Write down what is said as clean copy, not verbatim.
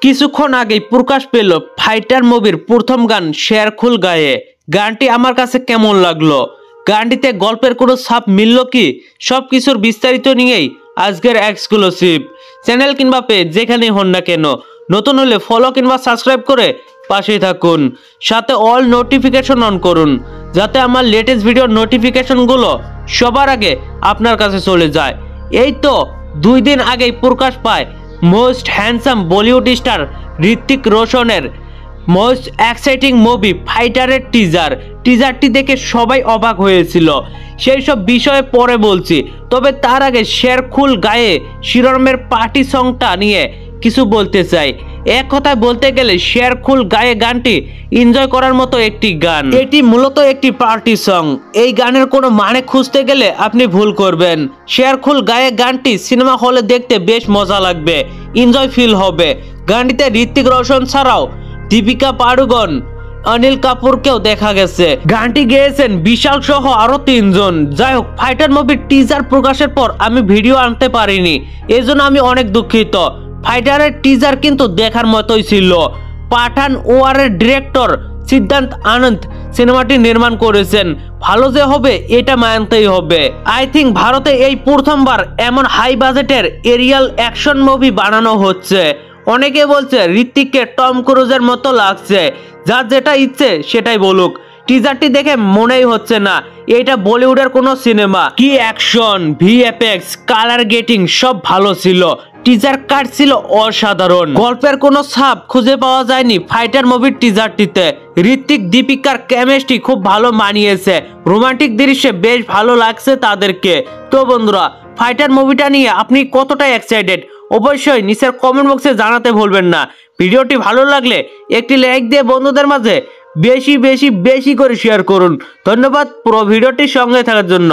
কিছুক্ষণ আগেই প্রকাশ পেল ফাইটার মুভির প্রথম গান শেরখুল গায়ে। গানটি আমার কাছে কেমন লাগলো, গানটিতে গল্পের কোনো ছাপ মিলল কি, সবকিছুর বিস্তারিত নিয়েই আজকের এক্সক্লুসিভ। চ্যানেল কিংবা পেজ যেখানেই হন না কেন, নতুন হলে ফলো কিংবা সাবস্ক্রাইব করে পাশেই থাকুন, সাথে অল নোটিফিকেশন অন করুন যাতে আমার লেটেস্ট ভিডিওর নোটিফিকেশনগুলো সবার আগে আপনার কাছে চলে যায়। এই তো 2 দিন আগেই প্রকাশ পায় most handsome Bollywood star Hrithik রোশনের মোস্ট এক্সাইটিং মুভি ফাইটারের টিজারটি দেখে সবাই অবাক হয়েছিল। সেই সব বিষয়ে পরে বলছি, তবে তার আগে শেরখুল গায়ে শিরোনামের পার্টি সংটা নিয়ে কিছু বলতে চাই। এক কথায় বলতে গেলে শেরখুল গায়ে গানটি এনজয় করার মতো একটি গান। এটি মূলত একটি পার্টি সং। এই গানের কোনো মানে খুঁজতে গেলে আপনি ভুল করবেন। শেরখুল গায়ে গানটি সিনেমা হলে দেখতে বেশ মজা লাগবে, এনজয় ফিল হবে। গানটিতে ঋত্বিক রোশন ছাড়াও দীপিকা পাড়ুকোন, অনিল কাপুরকেও দেখা গেছে। গানটি গেয়েছেন বিশাল সহ আরো 3 জন। যাই হোক, ফাইটার মুভির টিজার প্রকাশের পর আমি ভিডিও আনতে পারিনি, এজন্য আমি অনেক দুঃখিত। ফাইটারের টিজার কিন্তু দেখার মতোই ছিল। পাঠান ওয়ারের ডিরেক্টর সিদ্ধান্ত আনন্দ সিনেমাটি নির্মাণ করেছেন। ভালো যে হবে এটা মানতেই হবে। আই থিঙ্ক ভারতে এই প্রথমবার এমন হাই বাজেটের এরিয়াল অ্যাকশন মুভি বানানো হচ্ছে। অনেকে বলছে ঋত্বিককে টম ক্রুজের মতো লাগছে। যার যেটা ইচ্ছে সেটাই বলুক, টিজারটি দেখে মনেই হচ্ছে না এটা বলিউডের কোনো সিনেমা। কি অ্যাকশন, ভিএফএক্স, কালার গেটিং সব ভালো ছিল। টিজার কাট ছিল অসাধারণ। গল্পের কোনো ছাপ খুঁজে পাওয়া যায়নি ফাইটার মুভির টিজারটিতে। ঋত্বিক দীপিকার কেমিস্ট্রি খুব ভালো মানিয়েছে। রোমান্টিক দৃশ্যে বেশ ভালো লাগছে তাদেরকে। তো বন্ধুরা, ফাইটার মুভিটা নিয়ে আপনি কতটা এক্সাইটেড অবশ্যই নিচের কমেন্ট বক্সে জানাতে ভুলবেন না। ভিডিওটি ভালো লাগলে একটি লাইক দিয়ে বন্ধুদের মাঝে বেশি করে শেয়ার করুন। ধন্যবাদ পুরো ভিডিওটির সঙ্গে থাকার জন্য।